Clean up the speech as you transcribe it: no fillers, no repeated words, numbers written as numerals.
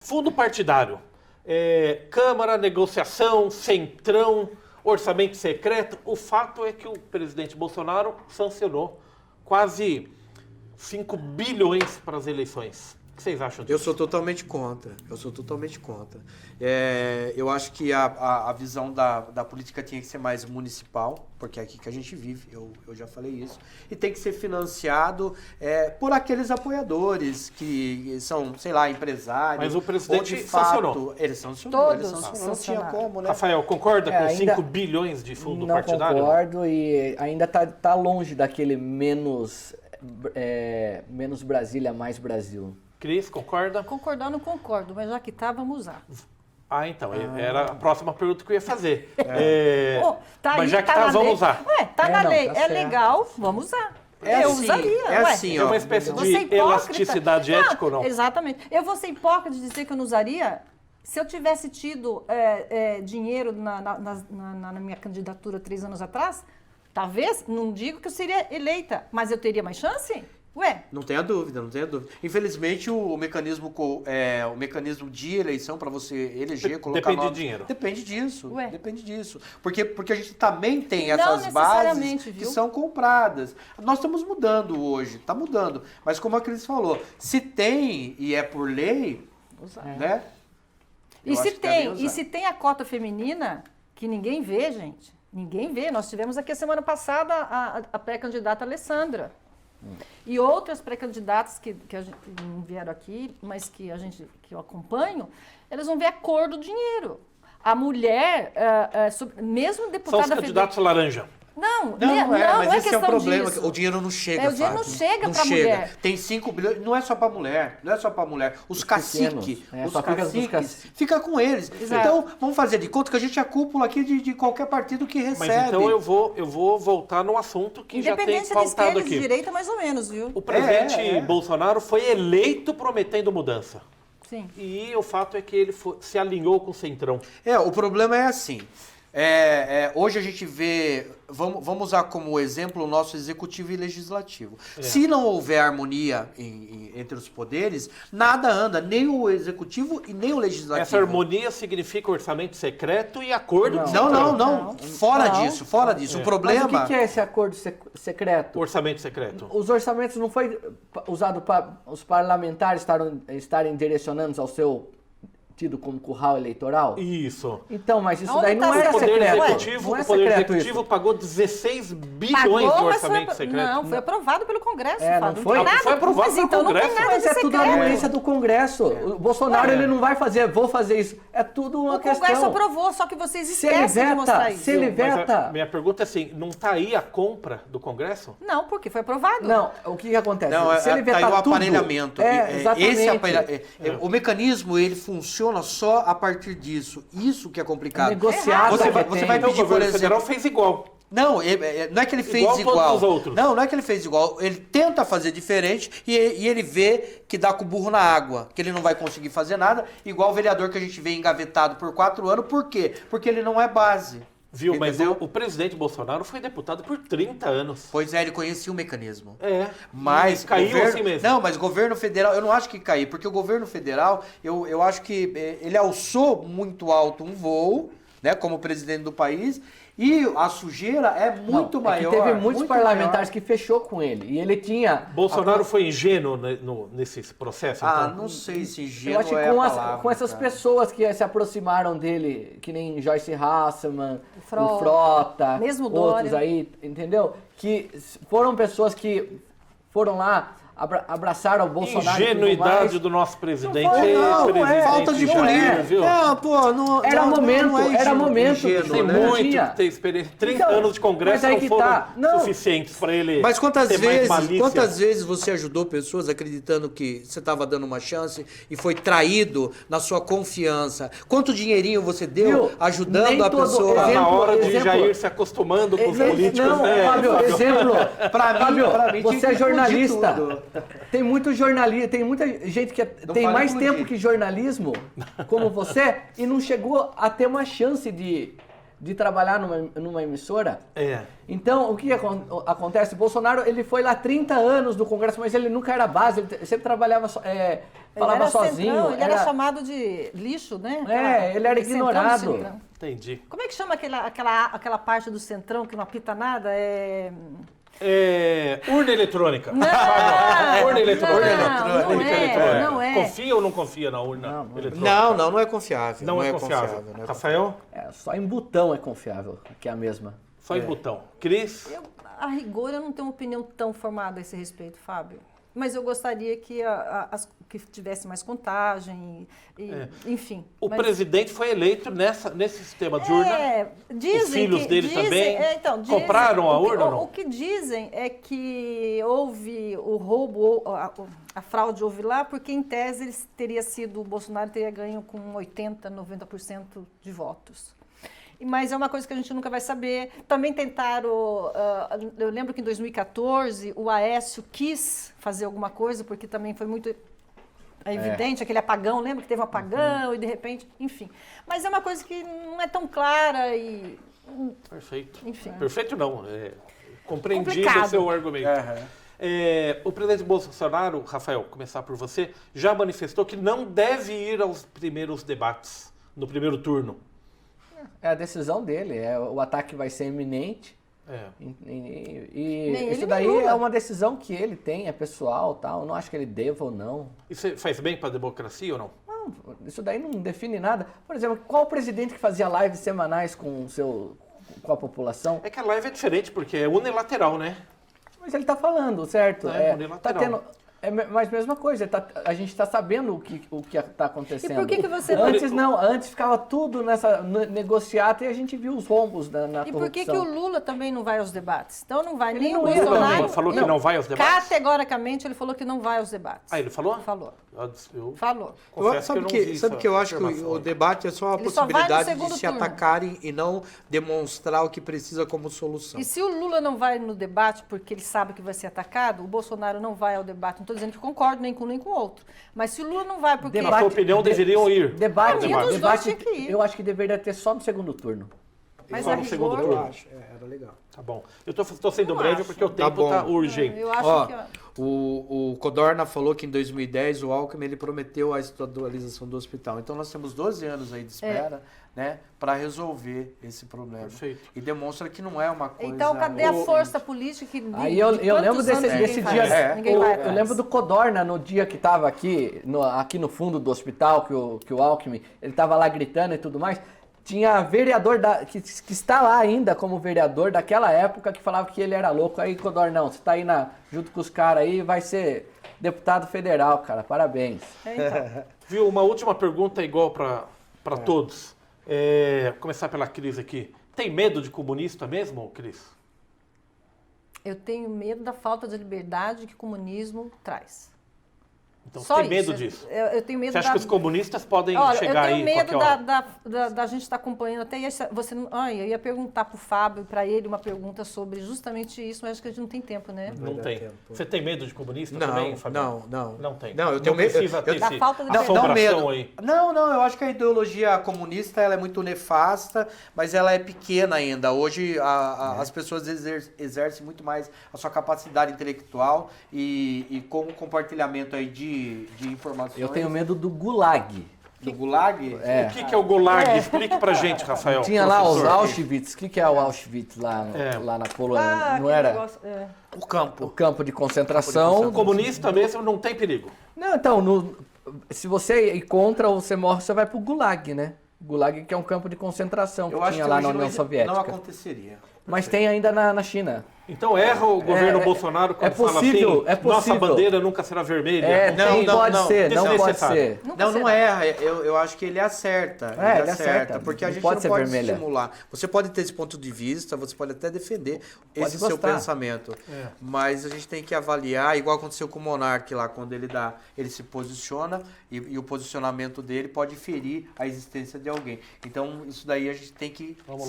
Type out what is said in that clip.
Fundo partidário, Câmara, negociação, Centrão, orçamento secreto. O fato é que o presidente Bolsonaro sancionou quase 5 bilhões para as eleições. O que vocês acham disso? Eu sou totalmente contra. Eu acho que a visão da política tinha que ser mais municipal, porque é aqui que a gente vive, eu já falei isso. E tem que ser financiado por aqueles apoiadores que são, sei lá, empresários. Mas o presidente ou de fato, sancionou. Ele sancionou. Todos Não tinha como, né? Rafael, concorda com ainda 5 bilhões de fundo não partidário? concordo e ainda tá longe daquele menos Brasília, mais Brasil. Cris, concorda? Concordar, não concordo, mas já que tá, vamos usar. Então, era a próxima pergunta que eu ia fazer. Tá mas aí, já que tá na vamos lei. usar. Tá na lei, tá é certo. legal, vamos usar. Eu assim, usaria. é assim, É uma espécie Você de é hipócrita. elasticidade ética ou não? Exatamente. Eu vou ser hipócrita de dizer que eu não usaria se eu tivesse tido dinheiro na minha candidatura 3 anos atrás. Talvez, não digo que eu seria eleita, mas eu teria mais chance? Ué, Não tenha dúvida. Infelizmente, o mecanismo de eleição para você eleger, colocar Depende de nomes, dinheiro. Depende disso. Porque a gente também tem Não essas bases necessariamente, que viu? são compradas. Nós estamos mudando hoje, está mudando. Mas como a Cris falou, se tem e é por lei, né? E eu se acho que devem tem, usar. e se tem a cota feminina, que ninguém vê, gente. Ninguém vê. Nós tivemos aqui a semana passada a pré-candidata Alessandra. E outras pré-candidatas que não vieram aqui, mas que eu acompanho, elas vão ver a cor do dinheiro. A mulher, mesmo deputada São os candidatos laranja. Não, não mas é esse é o questão problema. disso. O dinheiro não chega, O dinheiro não Fábio. chega pra mulher. Tem 5 bilhões, não é só pra mulher. Os caciques, pequenos, só fica dos caciques. fica com eles. Exato. Então, vamos fazer de conta que a gente é cúpula aqui de qualquer partido que recebe. Mas então eu vou voltar no assunto que já tem Independente de pautado esquerda e de aqui. direita, mais ou menos, viu? O presidente Bolsonaro foi eleito prometendo mudança. Sim. E o fato é que ele se alinhou com o Centrão. O problema é assim. Hoje a gente vê, vamos usar como exemplo o nosso executivo e legislativo. Se não houver harmonia entre os poderes, nada anda, nem o executivo e nem o legislativo. Essa harmonia significa orçamento secreto e acordo de Não, Centrão. não. Fora disso. O problema... Mas o que é esse acordo secreto? Orçamento secreto. Os orçamentos não foi usado para os parlamentares estarem direcionando ao seu tido como curral eleitoral? Isso. Então, mas isso Onde daí tá não essa é O Poder secreto. Executivo, Não é o Poder secreto Executivo isso. pagou 16 bilhões Pagou, de mas orçamento secreto. Não, foi aprovado pelo Congresso, Não Fábio. foi? tem nada. Foi aprovado Mas pelo então não tem Congresso. nada Mas de é tudo a secreto. anuência do Congresso. O Bolsonaro ele não vai fazer, vou fazer isso. É tudo uma O questão. Congresso aprovou, só que vocês Se ele esquecem de mostrar veta, isso. se ele Mas veta... minha pergunta é assim, não está aí a compra do Congresso? Não, porque foi aprovado. Não, o que acontece? Não, se ele tá aí vetar o tudo... aparelhamento. Exatamente. O mecanismo, ele funciona só a partir disso. Isso que é complicado. Negociado. Você vai Então, pedir, o por governo exemplo... federal fez igual. Não, não é que ele fez Igual igual. todos os outros. Não é que ele fez igual. Ele tenta fazer diferente e ele vê que dá com o burro na água, que ele não vai conseguir fazer nada, igual o vereador que a gente vê engavetado por 4 anos. Por quê? Porque ele não é base. Viu, mas Entendeu? o presidente Bolsonaro foi deputado por 30 anos. Pois é, ele conhecia o mecanismo. Mas Mas caiu assim mesmo. Não, mas governo federal, eu não acho que caiu, porque o governo federal, eu acho que ele alçou muito alto um voo, né, como presidente do país, e a sujeira é muito maior. Teve muitos muito parlamentares maior. que fechou com ele. E ele tinha... Bolsonaro foi ingênuo nesse processo, então? Não sei se Eu ingênuo acho que é a com, palavra, com essas cara. pessoas que se aproximaram dele, que nem Joyce Hasselman, Frota, o Frota, mesmo outros Dória. aí, entendeu? Que foram pessoas que foram lá, abraçaram o Bolsonaro. e tudo Ingenuidade mais. do nosso presidente. Não é. Falta de política. viu? Não, pô, não. Era não, momento, não é era momento. ingênuo, Tem né? muito Tinha. que ter experiência. 30 Então, anos de Congresso mas aí não que foram tá. Não. suficientes para ele Mas quantas ter mais malícia. vezes você ajudou pessoas acreditando que você estava dando uma chance e foi traído na sua confiança? Quanto dinheirinho você deu Viu? ajudando Nem a todo pessoa? Tá na exemplo- hora de exemplo- Jair se acostumando com os políticos, Não, né? Fábio, exemplo. Pra mim, você tinha é que jornalista. explodir tudo. Tem muito jornalista, tem muita gente que tem fale mais explodir. tempo que jornalismo, como você, e não chegou a ter uma chance de de trabalhar numa emissora. É. Então, o que acontece? O Bolsonaro, ele foi lá 30 anos no Congresso, mas ele nunca era base, ele sempre trabalhava, falava sozinho. Centrão, ele era chamado de lixo, né? Ele era Centrão do ignorado. Centrão. Entendi. Como é que chama aquela parte do Centrão que não apita nada? Urna eletrônica. Não, Urna eletrônica. não é. Confia ou não confia na urna eletrônica? Não é confiável. Não é confiável. não é Rafael? Só em botão é confiável, que é a mesma. Só em botão. Cris? A rigor, eu não tenho uma opinião tão formada a esse respeito, Fábio. Mas eu gostaria que, que tivesse mais contagem, enfim. O presidente foi eleito nesse sistema de urna. Dizem os filhos dele também compraram a urna ou não? O que dizem é que houve o roubo, a fraude houve lá, porque em tese o Bolsonaro teria ganho com 80%, 90% de votos. Mas é uma coisa que a gente nunca vai saber. Também tentaram, eu lembro que em 2014 o Aécio quis fazer alguma coisa, porque também foi muito evidente, aquele apagão, lembra que teve um apagão e de repente, enfim. Mas é uma coisa que não é tão clara e... Perfeito. Enfim. Perfeito não, compreendido Complicado. o seu argumento. O presidente Bolsonaro, Rafael, começar por você, já manifestou que não deve ir aos primeiros debates, no primeiro turno. É a decisão dele, o ataque vai ser iminente. E isso daí é uma decisão que ele tem, é pessoal, tal. Eu não acho que ele deva ou não. Isso faz bem para a democracia ou não? Não, isso daí não define nada. Por exemplo, qual presidente que fazia lives semanais com a população? É que a live é diferente, porque é unilateral, né? Mas ele está falando, certo? Unilateral. Mas mesma coisa, a gente está sabendo o que está acontecendo. E por que você Antes ficava tudo nessa negociata e a gente viu os rombos na E corrupção. por que o Lula também não vai aos debates? Então não vai Ele nem não o ia Bolsonaro. Ele falou que não vai aos debates? Categoricamente ele falou que não vai aos debates. Ah, ele falou? Falou. Eu Falou. confesso que eu não vi Sabe que eu acho que informação. o debate é só a Ele só vai no possibilidade de segundo se turno. atacarem e não demonstrar o que precisa como solução. E se o Lula não vai no debate porque ele sabe que vai ser atacado, o Bolsonaro não vai ao debate. Não estou dizendo que concordo nem com um nem com o outro. Mas se o Lula não vai porque... Na sua opinião, deveriam ir. Debate, Pra mim, os dois tinham que ir. eu acho que deveria ter só no segundo turno. Mas Só a no rigor, segundo turno. Eu acho, era legal. Tá bom. Eu tô sendo Eu breve acho. porque o tempo bom. tá urgente. Eu acho que... O Codorna falou que em 2010 o Alckmin ele prometeu a estadualização do hospital. Então nós temos 12 anos aí de espera, né, para resolver esse problema. Perfeito. E demonstra que não é uma coisa... Então, cadê a força política que... Aí eu lembro desse dia. Ninguém vai Eu atrás. lembro do Codorna no dia que estava aqui no fundo do hospital, que o Alckmin, ele estava lá gritando e tudo mais. Tinha vereador que está lá ainda como vereador daquela época que falava que ele era louco. Aí, Codornão, você está aí junto com os caras aí, vai ser deputado federal, cara. Parabéns. Então. Viu, uma última pergunta igual para todos. Começar pela Cris aqui. Tem medo de comunista mesmo, Cris? Eu tenho medo da falta de liberdade que o comunismo traz. Então, Só você tem medo isso. disso? Eu tenho medo Você acha que os comunistas podem Olha, chegar aí eu tenho medo qualquer hora? da gente estar acompanhando até você. Eu ia perguntar para o Fábio, para ele, uma pergunta sobre justamente isso, mas acho que a gente não tem tempo, né? Não dar tem. tempo. Você tem medo de comunista também, Fábio? Não. Não tem. Não, eu tenho medo. Precisa ter Da esse falta de assombração medo. aí. Não, eu acho que a ideologia comunista ela é muito nefasta, mas ela é pequena ainda. Hoje as pessoas exercem muito mais a sua capacidade intelectual e com o compartilhamento aí de informações. Eu tenho medo do Gulag. Do Gulag? O que é o Gulag? Explique pra gente, Rafael. Tinha lá os professor. Auschwitz. O que é o Auschwitz lá na Polônia? Não aquele era negócio, O o campo. campo de concentração? O comunista mesmo não tem perigo. Não, então, se você ir contra ou você morre, você vai pro Gulag, né? Gulag que é um campo de concentração que Eu acho tinha que lá hoje na União não Soviética. aconteceria. Mas tem ainda na China. Então erra o governo Bolsonaro quando fala possível, assim, nossa bandeira nunca será vermelha. Não pode ser, não pode desnecessário. ser. Não erra. Eu acho que ele acerta. Ele acerta. Porque a Não gente pode não ser pode vermelha. estimular. Você pode ter esse ponto de vista, você pode até defender Pode esse seu gostar. pensamento. Mas a gente tem que avaliar, igual aconteceu com o Monark lá, quando ele se posiciona e o posicionamento dele pode ferir a existência de alguém. Então, isso daí a gente tem que